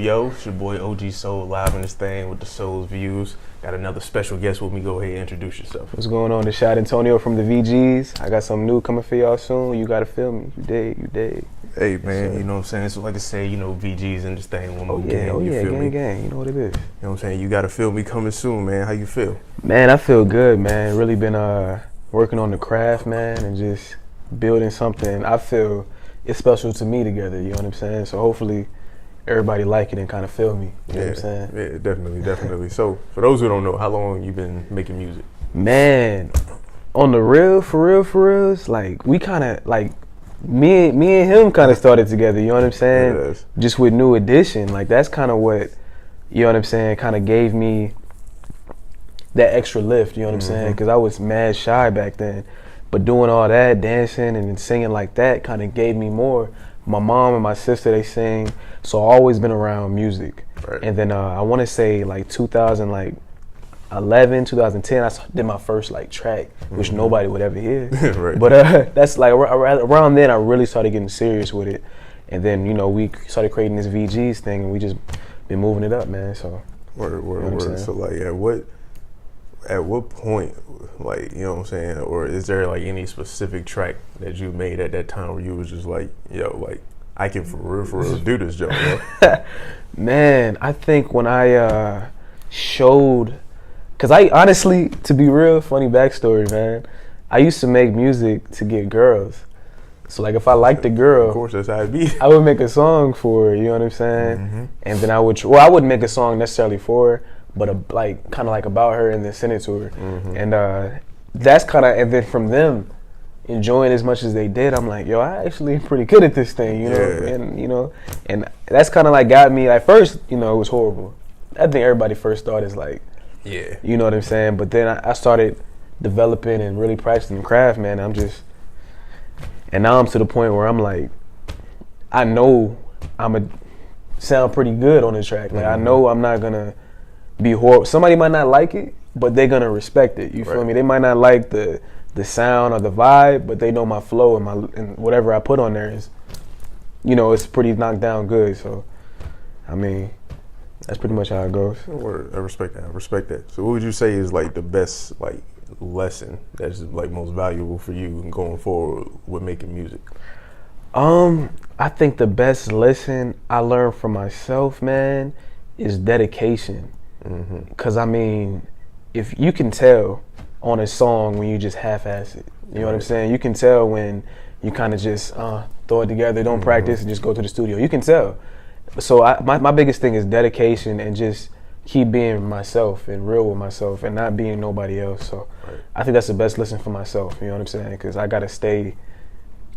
Yo, it's your boy OG Soul live in this thing with the Soul's Views. Got another special guest with me. Go ahead and introduce yourself. What's going on? It's Shad Antonio from the VGs. I got something new coming for y'all soon. You gotta feel me. You dig. Hey man, you know what I'm saying? So like I say, you know, VGs in this thing one more gang. You know what it is. You know what I'm saying? You gotta feel me coming soon, man. How you feel? Man, I feel good, man. Really been working on the craft, man, and just building something I feel it's special to me together, you know what I'm saying? So hopefully everybody like it and kind of feel me, you know what I'm saying? Yeah, definitely. So for those who don't know, how long you been making music? Man, on the real, for real, it's like we kind of like me and him kind of started together, you know what I'm saying? Yes. Just with New Edition, like that's kind of what, you know what I'm saying, kind of gave me that extra lift, you know what I'm saying? Because I was mad shy back then. But doing all that, dancing and singing like that kind of gave me more. My mom and my sister, they sing, so I've always been around music. Right. And then I want to say like 2011, 2010, I did my first like track, which nobody would ever hear. Right. But that's like around then I really started getting serious with it. And then, you know, we started creating this VGs thing and we just been moving it up, man, so. Word. So like at what point, like, you know what I'm saying, or is there like any specific track that you made at that time where you was just like, yo, like I can for real do this job, bro? Man, I think when I showed, cause I honestly, to be real, funny backstory, man, I used to make music to get girls. So like if I liked a girl, of course that's how it be. I would make a song for her, you know what I'm saying? And then I wouldn't make a song necessarily for her, but kind of like about her and then send it to her. And that's kind of, and then from them enjoying as much as they did, I'm like, yo, I actually pretty good at this thing, you know? And you know, and that's kind of like got me, at first, you know, it was horrible. I think everybody first thought is like, yeah, you know what I'm saying? But then I started developing and really practicing the craft, man. And now I'm to the point where I'm like, I know I'ma sound pretty good on the track. Like I know I'm not gonna be horrible. Somebody might not like it, but they're gonna respect it. You feel me? They might not like the sound or the vibe, but they know my flow and whatever I put on there is, you know, it's pretty knocked down good. So, I mean, that's pretty much how it goes. Word. I respect that. So what would you say is like the best like lesson that's like most valuable for you going forward with making music? I think the best lesson I learned from myself, man, is dedication. Cause I mean, if you can tell on a song when you just half-ass it, you know what I'm saying? You can tell when you kind of just throw it together, don't practice, and just go to the studio. You can tell. So my biggest thing is dedication and just keep being myself and real with myself and not being nobody else. So I think that's the best lesson for myself. You know what I'm saying? Because I gotta stay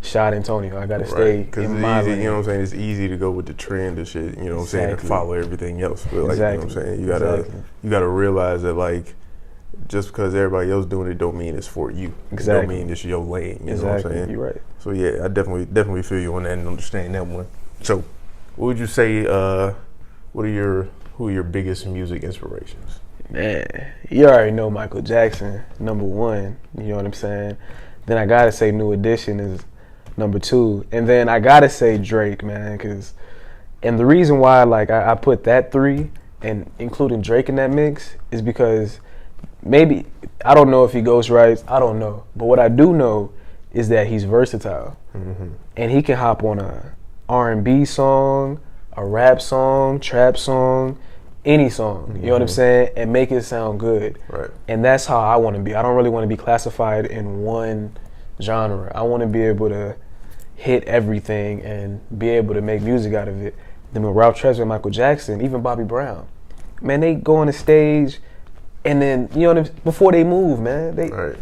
Shad Antonio. I gotta stay in my lane. You know what I'm saying? It's easy to go with the trend and shit. You know what I'm saying? And follow everything else. But like, you know what I'm saying? You gotta realize that like, just because everybody else doing it don't mean it's for you. It don't mean it's your lane. You know what I'm saying? You're right. So yeah, I definitely feel you on that and understand that one. So, what would you say? Who are your biggest music inspirations? Man, you already know Michael Jackson, #1. You know what I'm saying? Then I gotta say New Edition is #2, and then I gotta say Drake, man, and the reason why like I put that 3 and including Drake in that mix is because maybe I don't know if he ghostwrites, I don't know, but what I do know is that he's versatile, and he can hop on a R&B song, a rap song, trap song, any song, you know what I'm saying, and make it sound good. Right. And that's how I want to be. I don't really want to be classified in one genre. I want to be able to hit everything and be able to make music out of it. Then with Ralph Tresvant, Michael Jackson, even Bobby Brown, man, they go on the stage and then, you know, before they move, man, they, right.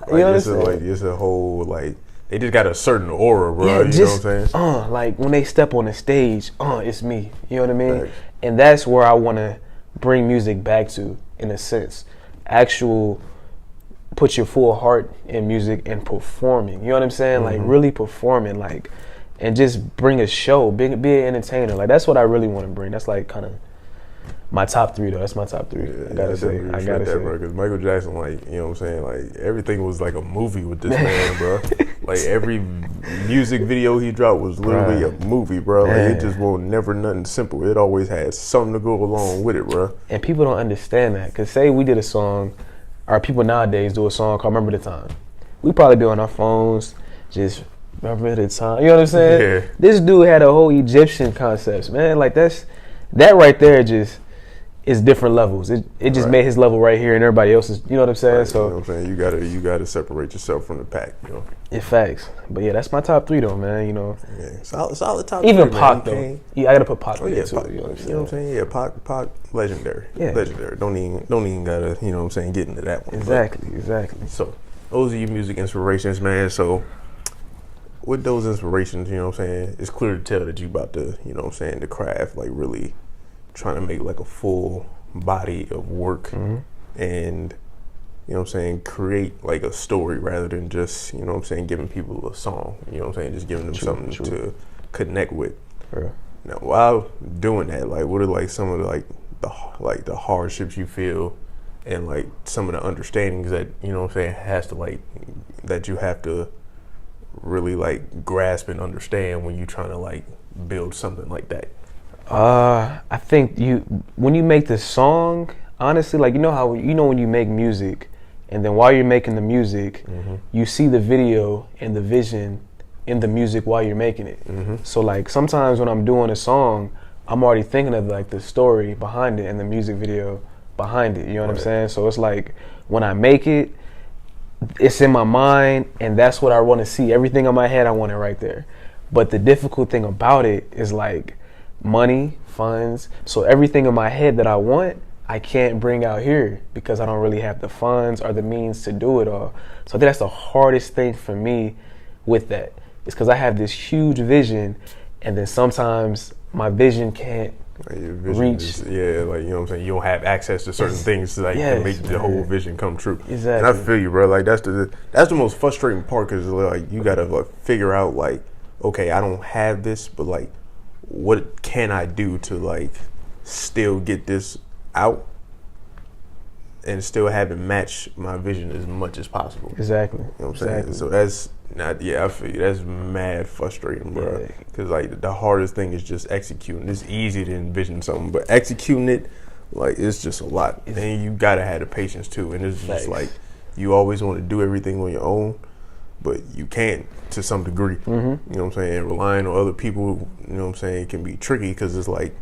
You know what I'm saying? Like, it's a whole, like, they just got a certain aura, bro. Yeah, you know what I'm saying? Like when they step on the stage, it's me. You know what I mean? Right. And that's where I want to bring music back to, in a sense. Put your full heart in music and performing. You know what I'm saying? Like really performing, like, and just bring a show, be an entertainer. Like that's what I really want to bring. That's like kind of my top 3 though. That's my top 3. Yeah, I gotta say, bro. Because Michael Jackson, like, you know what I'm saying, like everything was like a movie with this man, bro. Like every music video he dropped was literally a movie, bro. Like it just won't never nothing simple. It always had something to go along with it, bro. And people don't understand that. Cause say we did a song, or people nowadays do a song called "Remember the Time." We probably be on our phones, just remember the time. You know what I'm saying? Yeah. This dude had a whole Egyptian concepts, man. Like that right there just is different levels. It just made his level right here and everybody else's. You know what I'm saying? Right, so you know what I'm saying, you gotta separate yourself from the pack. You know. It facts. But yeah, that's my top 3 though, man. You know. Yeah, solid top. Even 3, Pac man. though. Yeah, I gotta put Pac in there too. Pac, you know what I'm saying? Yeah, Pac, legendary. Yeah. Legendary. Don't even gotta, you know what I'm saying, get into that one. Exactly. So those are your music inspirations, man. So with those inspirations, you know what I'm saying, it's clear to tell that you about to, you know what I'm saying, the craft, like really trying to make like a full body of work and, you know what I'm saying, create like a story rather than just, you know what I'm saying, giving people a song, you know what I'm saying, just giving them something to connect with. Yeah. Now, while doing that, like what are like some of the hardships you feel and like some of the understandings that, you know what I'm saying, has to like, that you have to really like grasp and understand when you're trying to like build something like that? I think when you make the song, honestly, like when you make music and then while you're making the music, you see the video and the vision in the music while you're making it. So like sometimes when I'm doing a song, I'm already thinking of like the story behind it and the music video behind it. You know what I'm saying? So it's like when I make it, it's in my mind and that's what I want to see. Everything in my head, I want it right there. But the difficult thing about it is like money, funds. So everything in my head that I want, I can't bring out here because I don't really have the funds or the means to do it all. So I think that's the hardest thing for me with that. It's because I have this huge vision and then sometimes my vision can't reach. Like, you know what I'm saying, you don't have access to certain things to like to make the whole vision come true. Exactly. And I feel you, bro. Like that's the most frustrating part because like you gotta like figure out like, okay, I don't have this, but like what can I do to like still get this out and still have it match my vision as much as possible. Exactly. You know what I'm saying? So that's not, I feel you. That's mad frustrating, bro. Because like the hardest thing is just executing. It's easy to envision something, but executing it, like it's just a lot. And you gotta have the patience too. And it's just like you always want to do everything on your own, but you can't to some degree. You know what I'm saying? Relying on other people, you know what I'm saying, can be tricky because it's like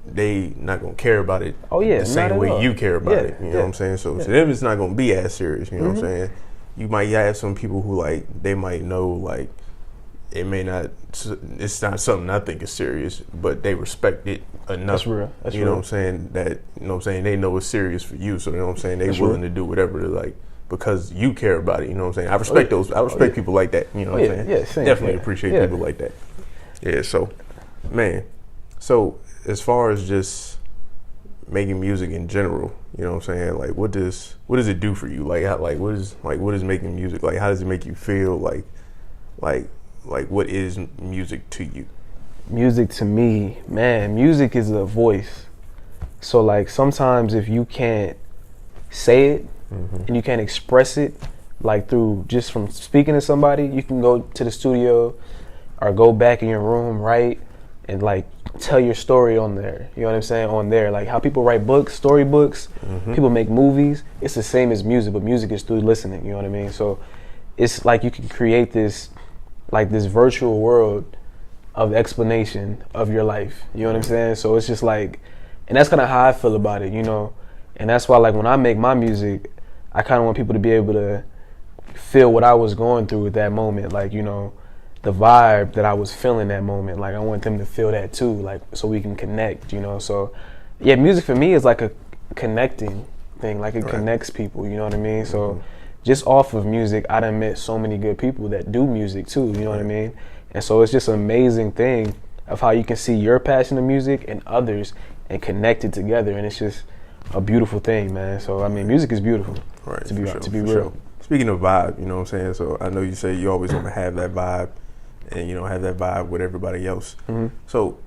they not gonna care about it the same way you care about it. You know what I'm saying? So to them, it's not gonna be as serious. You know what I'm saying? You might have some people who like they might know like it may not. It's not something I think is serious, but they respect it enough. That's real. That's you know what I'm saying? That you know what I'm saying? They know it's serious for you, so you know what I'm saying? They willing to do whatever like because you care about it. You know what I'm saying? I respect those. I respect people like that. You know what I'm saying? Yeah, same. Definitely appreciate people like that. Yeah. So, man. So as far as just making music in general, you know what I'm saying? Like, what does it do for you? Like, what is making music? Like, how does it make you feel? Like, what is music to you? Music to me, man, music is a voice. So like sometimes if you can't say it and you can't express it, like through just from speaking to somebody, you can go to the studio or go back in your room, write, and like tell your story on there. You know what I'm saying? On there, like how people write books, storybooks, people make movies. It's the same as music, but music is through listening. You know what I mean? So it's like you can create this, like this virtual world of explanation of your life. You know what I'm saying? So it's just like, and that's kind of how I feel about it, you know? And that's why like when I make my music, I kind of want people to be able to feel what I was going through at that moment. Like, you know, the vibe that I was feeling that moment. Like I want them to feel that too, like so we can connect, you know? So yeah, music for me is like a connecting thing. Like it connects people, you know what I mean? So just off of music, I done met so many good people that do music too, you know what I mean? And so it's just an amazing thing of how you can see your passion of music and others and connect it together. And it's just a beautiful thing, man. So, I mean, music is beautiful, to be real. Sure. Speaking of vibe, you know what I'm saying? So I know you say you always want to have that vibe and, you know, have that vibe with everybody else. So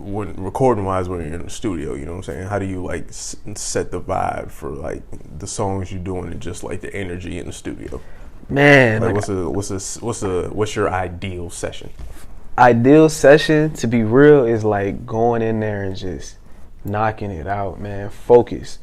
when recording wise when you're in the studio, you know what I'm saying? How do you like set the vibe for like the songs you're doing and just like the energy in the studio? Man, like what's your ideal session? Ideal session, to be real, is like going in there and just knocking it out, man. Focus.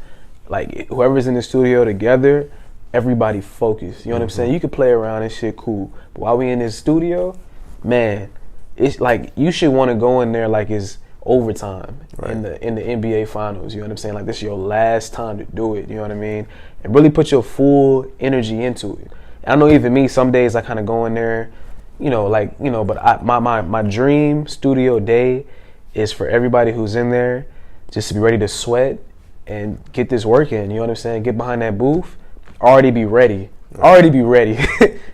Like whoever's in the studio together, everybody focus. You know what I'm saying? You can play around and shit, cool. But while we in this studio, man, it's like you should want to go in there like it's overtime in the NBA finals. You know what I'm saying? Like this is your last time to do it. You know what I mean? And really put your full energy into it. And I know even me, some days I kind of go in there, but my dream studio day is for everybody who's in there just to be ready to sweat and get this work in. You know what I'm saying? Get behind that booth, already be ready. Already be ready.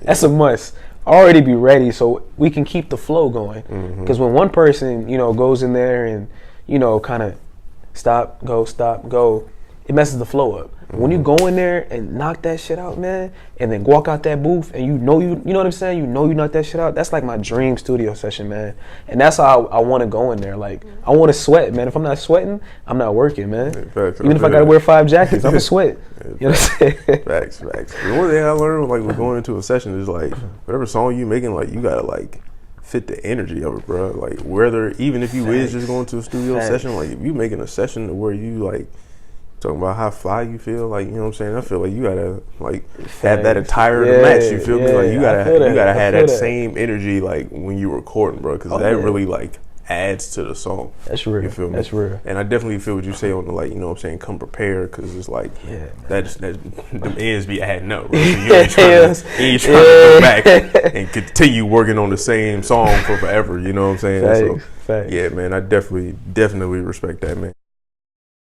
That's a must. Already be ready so we can keep the flow going. Because when one person, goes in there and, kind of stop, go, it messes the flow up. When you go in there and knock that shit out, man, and then walk out that booth and you know what I'm saying? You knock that shit out. That's like my dream studio session, man. And that's how I want to go in there. Like, I want to sweat, man. If I'm not sweating, I'm not working, man. Even if I got to wear 5 jackets, I'm going to sweat. You know what I'm saying? Facts. The one thing I learned, like, with going into a session is, like, whatever song you making, like, you got to, like, fit the energy of it, bro. Like, even if you is just going to a studio session, like, if you making a session where you, like, talking about how fly you feel, like, you know what I'm saying? I feel like you gotta like have that attire to match. You feel me? Like you gotta have that same energy like when you recording, bro, because that really like adds to the song. That's real. You feel me? That's real. And I definitely feel what you say on the like, you know what I'm saying? Come prepared, because it's like that them ends be adding up. Right? So you ain't trying to go back and continue working on the same song for forever. You know what I'm saying? Facts. Yeah, man. I definitely respect that, man.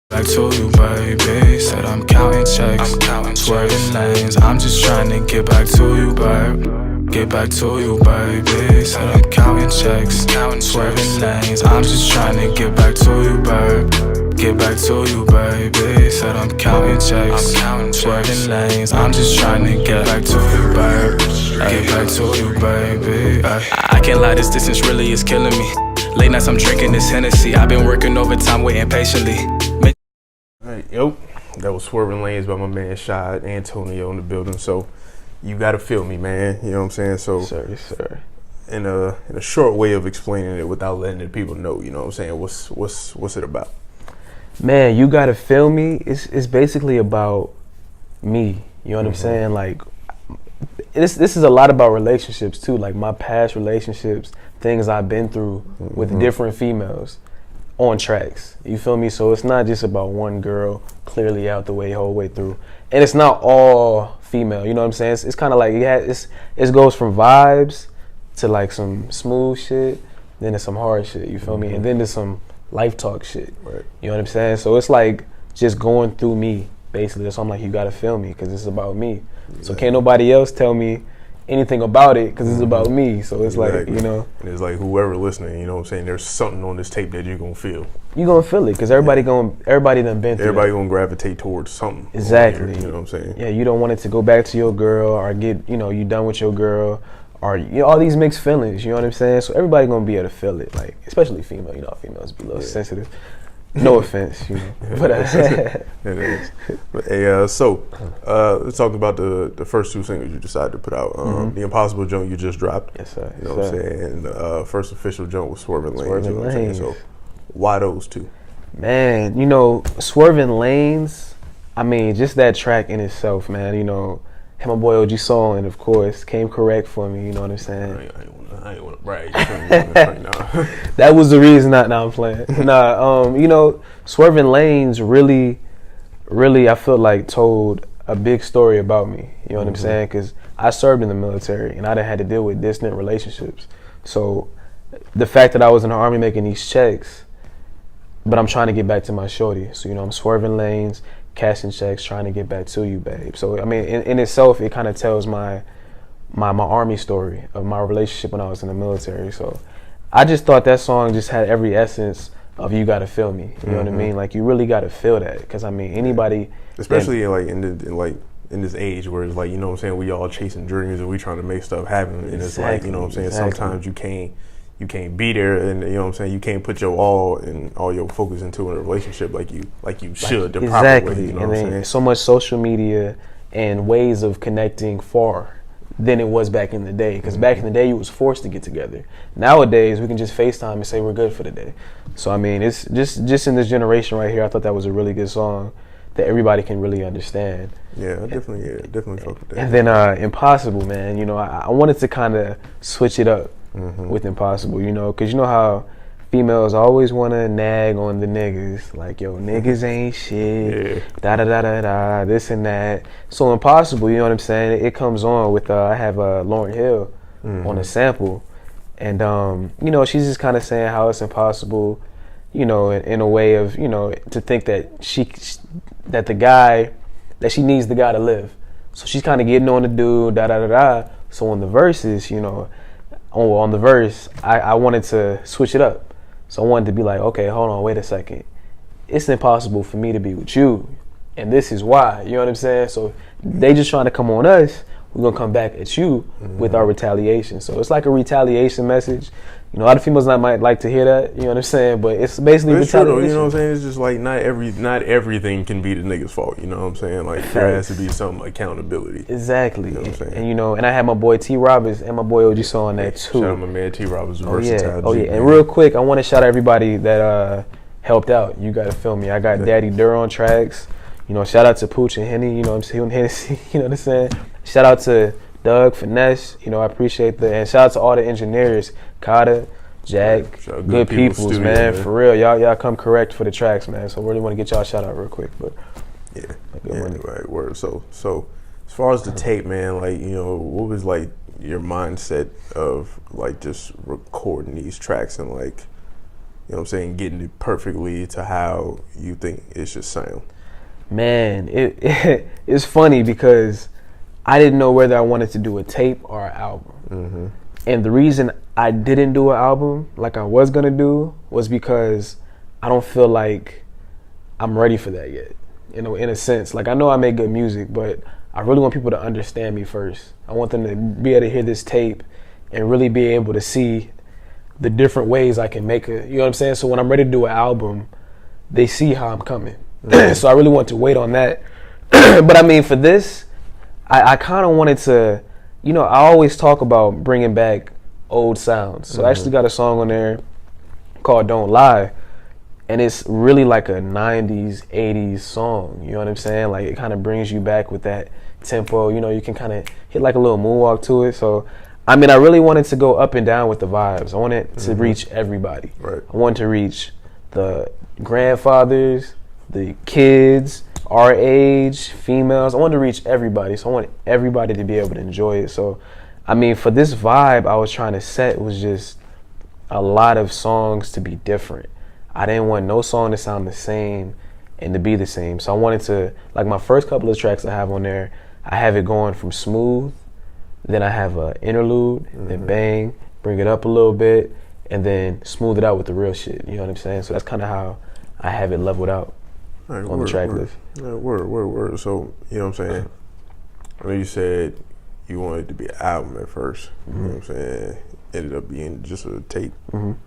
Back to you, baby. Said I'm counting checks, swerving lanes. I'm just trying to get back to you, babe. Get back to you, baby. Said I'm counting checks, swerving lanes. I'm just trying to get back to you, babe. Get back to you, baby. Said I'm counting checks, swerving lanes. I'm just trying to get back to you, babe. Get back to you, baby. I can't lie, this distance really is killing me. Late nights I'm drinking this Hennessy. I've been working overtime, waiting patiently. Alright, that was Swerving Lanes by my man Shad Antonio in the building. So you gotta feel me, man. You know what I'm saying? So Yes, sir. In a short way of explaining it without letting the people know, you know what I'm saying? What's it about? Man, you gotta feel me. It's basically about me. You know what I'm saying? Like this is a lot about relationships too. Like my past relationships, things I've been through with different females on tracks. You feel me? So it's not just about one girl clearly out the whole way through. And it's not all female, you know what I'm saying? It's kind of like it goes from vibes to like some smooth shit, then there's some hard shit, you feel me? And then there's some life talk shit. Right. You know what I'm saying? So it's like just going through me, basically. So I'm like, you gotta feel me, because it's about me. So can't nobody else tell me anything about it, because it's about me. So it's like, you know. And it's like whoever listening, you know what I'm saying, there's something on this tape that you're going to feel. You're going to feel it, because everybody done been through Everybody that. going to gravitate towards something. Exactly. Here, you know what I'm saying? Yeah, you don't want it to go back to your girl or get, you done with your girl, or all these mixed feelings, you know what I'm saying? So everybody going to be able to feel it, like, especially female. You know, females be a little sensitive. No offense, you know. But it is. But let's talk about the first 2 singles you decided to put out. The Impossible joint you just dropped. Yes, sir. You know what I'm saying? And the first official joint was Swerving Lanes. Swerving you know what I'm saying? Lanes. So why those 2? Man, Swerving Lanes, I mean, just that track in itself, man, and my boy OG Soul, and of course, came correct for me, you know what I'm saying? I ain't want to brag. Right. That was the reason. Now I'm playing. Swerving Lanes really, I feel like told a big story about me. You know what I'm saying? Because I served in the military and I done had to deal with distant relationships. So the fact that I was in the Army making these checks, but I'm trying to get back to my shorty. So I'm swerving lanes, cashing checks, trying to get back to you, babe. So I mean, in itself, it kind of tells my Army story of my relationship when I was in the military. So I just thought that song just had every essence of you gotta feel me. You know what I mean? Like you really gotta feel that, because I mean anybody, especially in this age where it's like, you know what I'm saying, we all chasing dreams and we trying to make stuff happen, and it's like, you know what I'm saying, sometimes you you can't be there, and you know what I'm saying, you can't put your all and all your focus into a relationship like you should the proper way. You know what I'm saying? So much social media and ways of connecting far than it was back in the day. Because back in the day, you was forced to get together. Nowadays, we can just FaceTime and say we're good for the day. So I mean, it's just in this generation right here. I thought that was a really good song that everybody can really understand. Yeah, definitely fuck with that. And then Impossible, man. You know, I wanted to kind of switch it up with Impossible. You know, because you know how females always want to nag on the niggas, like, yo, niggas ain't shit, da-da-da-da-da, this and that. So Impossible, you know what I'm saying? It comes on with, I have Lauryn Hill on a sample. And, you know, she's just kind of saying how it's impossible, you know, in a way of, you know, to think that she needs the guy to live. So she's kind of getting on the dude, da-da-da-da. So on the verses, you know, on the verse, I wanted to switch it up. So I wanted to be like, okay, hold on, wait a second. It's impossible for me to be with you, and this is why. You know what I'm saying? So they just trying to come on us. We're going to come back at you with our retaliation. So it's like a retaliation message. You know, a lot of females might like to hear that, you know what I'm saying? But it's basically retaliation. True, you know what I'm saying? It's just like not everything can be the nigga's fault, you know what I'm saying? Like there has to be some accountability. Exactly. You know what I'm saying? And you know, and I had my boy T Roberts and my boy OG Saw on that too. Shout out my man T Roberts, versatile. Oh yeah. And real quick, I want to shout out everybody that helped out. You got to feel me. I got Daddy Durr on tracks. You know, shout out to Pooch and Henny, you know what I'm saying? Hennessy, you know what I'm saying? Shout out to Doug, Finesse, you know, I appreciate that. And shout out to all the engineers, Kata, Jack, good peoples, man. For real, y'all come correct for the tracks, man. So really want to get y'all a shout out real quick, but right, word. So as far as the tape, man, like, you know, what was like your mindset of like just recording these tracks and like, you know what I'm saying, getting it perfectly to how you think it should sound? Man, it's funny because I didn't know whether I wanted to do a tape or an album. And the reason I didn't do an album like I was gonna do was because I don't feel like I'm ready for that yet. You know, in a sense, like I know I make good music, but I really want people to understand me first. I want them to be able to hear this tape and really be able to see the different ways I can make it. You know what I'm saying? So when I'm ready to do an album, they see how I'm coming. So I really want to wait on that. But I mean, for this, I kind of wanted to, you know, I always talk about bringing back old sounds. So I actually got a song on there called Don't Lie. And it's really like a 90s, 80s song. You know what I'm saying? Like it kind of brings you back with that tempo. You know, you can kind of hit like a little moonwalk to it. So, I mean, I really wanted to go up and down with the vibes. I wanted to reach everybody. Right. I wanted to reach the grandfathers, the kids, our age, females. I wanted to reach everybody. So I wanted everybody to be able to enjoy it. So, I mean, for this vibe I was trying to set was just a lot of songs to be different. I didn't want no song to sound the same and to be the same. So I wanted to, like my first couple of tracks I have on there, I have it going from smooth, then I have an interlude, then bang, bring it up a little bit, and then smooth it out with the real shit. You know what I'm saying? So that's kind of how I have it leveled out on the track list. Word. So, you know what I'm saying? I know you said you wanted it to be an album at first. You know what I'm saying? Ended up being just a tape. And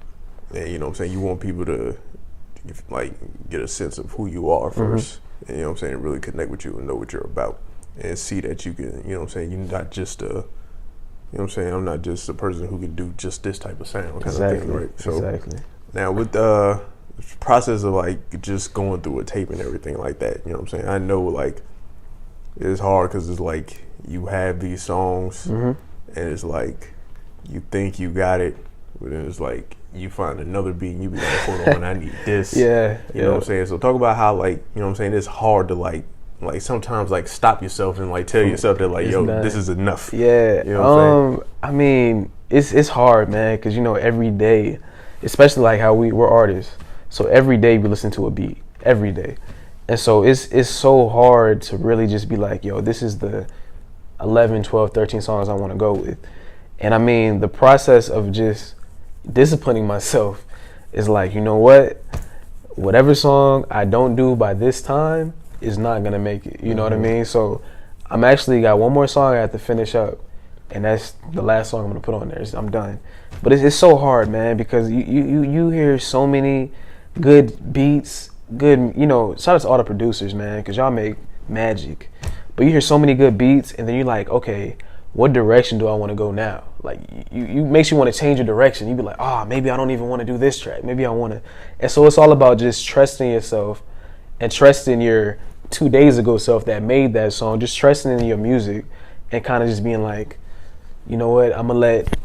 you know what I'm saying, you want people to like get a sense of who you are first, and you know what I'm saying, really connect with you and know what you're about, and see that you can, you know what I'm saying, you're not just you know what I'm saying, I'm not just a person who can do just this type of sound kind of thing, right? So now with the process of like just going through a tape and everything like that, you know what I'm saying, I know like it's hard because it's like you have these songs and it's like you think you got it, but then it's like you find another beat and you be like, hold on, I need this. You know what I'm saying? So talk about how like, you know what I'm saying, it's hard to like sometimes like stop yourself and like tell yourself that like, yo, this is enough. You know what I'm saying? I mean, it's hard, man, because you know, every day, especially like how we're artists, so every day we listen to a beat, every day. And so it's so hard to really just be like, yo, this is the 11, 12, 13 songs I want to go with. And I mean, the process of just disciplining myself is like, you know what? Whatever song I don't do by this time is not gonna make it. You know what I mean? So I'm actually got one more song I have to finish up, and that's the last song I'm gonna put on there. I'm done. But it's so hard, man, because you hear so many good beats, good, shout out to all the producers, man, because y'all make magic. But you hear so many good beats, and then you're like, okay, what direction do I want to go now? Like, you makes you want to change your direction. You be like, maybe I don't even want to do this track. Maybe I want to. And so it's all about just trusting yourself and trusting your 2 days ago self that made that song, just trusting in your music and kind of just being like, you know what, I'm going to let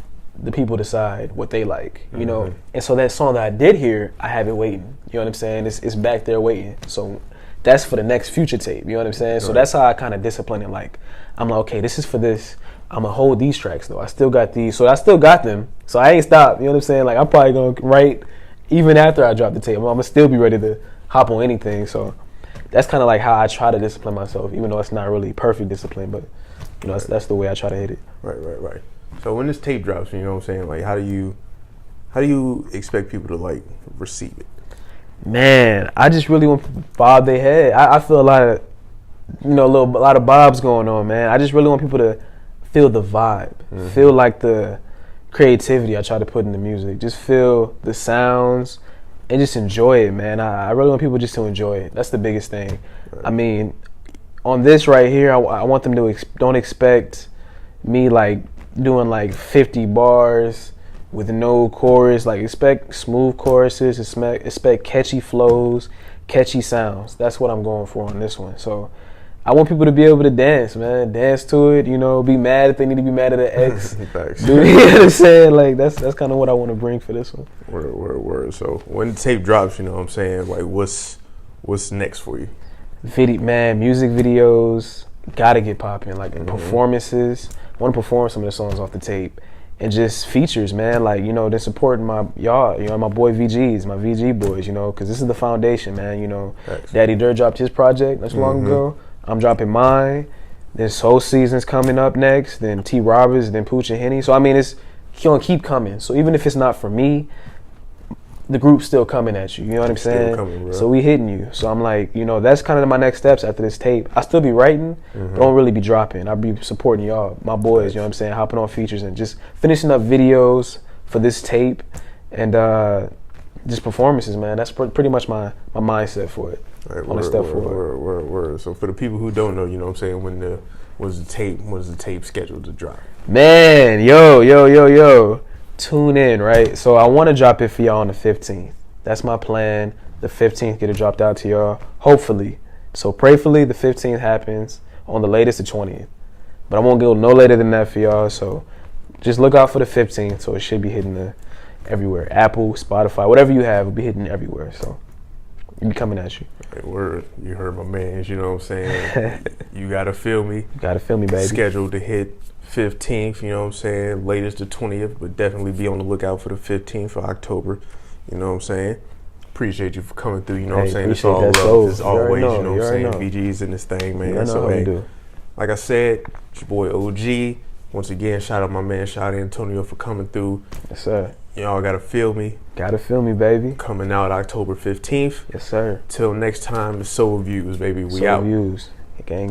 the people decide what they like, you know? And so that song that I did hear, I have it waiting. You know what I'm saying? It's back there waiting. So that's for the next future tape. You know what I'm saying? Right. So that's how I kind of discipline it. Like, I'm like, okay, this is for this. I'm going to hold these tracks, though. I still got these. So I still got them. So I ain't stopped. You know what I'm saying? Like, I'm probably going to write even after I drop the tape. I'm going to still be ready to hop on anything. So that's kind of like how I try to discipline myself, even though it's not really perfect discipline. But, that's the way I try to hit it. Right. So when this tape drops, you know what I'm saying? Like, how do you expect people to, like, receive it? Man, I just really want people to bob their head. I feel a lot of, a lot of bobs going on, man. I just really want people to feel the vibe, feel like the creativity I try to put in the music. Just feel the sounds and just enjoy it, man. I really want people just to enjoy it. That's the biggest thing. Right. I mean, on this right here, I want them to don't expect me like doing like 50 bars with no chorus. Like, expect smooth choruses, expect catchy flows, catchy sounds. That's what I'm going for on this one. So I want people to be able to dance, man. Dance to it, be mad if they need to be mad at an ex. Thanks. You know what I'm saying? Like, that's kind of what I want to bring for this one. Word. So when the tape drops, you know what I'm saying? Like, what's next for you? Music videos, gotta get popping. Like, performances. I want to perform some of the songs off the tape. And just features, man. Like, they're supporting my boy VGs, my VG boys, because this is the foundation, man. Thanks. Daddy Durr dropped his project not too long ago. I'm dropping mine. Then Soul Season's coming up next. Then T. Roberts, then Pooch and Henny. So, I mean, it's gonna keep coming. So even if it's not for me, the group's still coming at you. You know what I'm saying? Coming, so we hitting you. So I'm like, that's kind of my next steps after this tape. I still be writing, but don't really be dropping. I'll be supporting y'all, my boys, you know what I'm saying? Hopping on features and just finishing up videos for this tape and just performances, man. That's pretty much my mindset for it. Right, on a step forward. Word. So for the people who don't know, you know what I'm saying, when was the tape scheduled to drop? Man, yo. Tune in, right? So I want to drop it for y'all on the 15th. That's my plan. The 15th, get it dropped out to y'all. Hopefully. So prayerfully, the 15th happens. On the latest, the 20th. But I won't go no later than that for y'all. So just look out for the 15th. So it should be hitting everywhere. Apple, Spotify, whatever you have, will be hitting everywhere. So it'll be coming at you. Hey, word. You heard my man. You know what I'm saying? You gotta feel me. You gotta feel me, baby. Scheduled to hit 15th, you know what I'm saying, latest the 20th, but definitely be on the lookout for the 15th for October, you know what I'm saying. Appreciate you for coming through, you know what I'm saying. It's all love, as always, you know what I'm saying. VG's in this thing, man. So, hey, like I said, it's your boy OG. Once again, shout out my man Shad Antonio for coming through. Yes, sir. Y'all gotta feel me. Gotta feel me, baby. Coming out October 15th. Yes, sir. Till next time, it's Soul Views, baby. We Soul out. Views. Gang.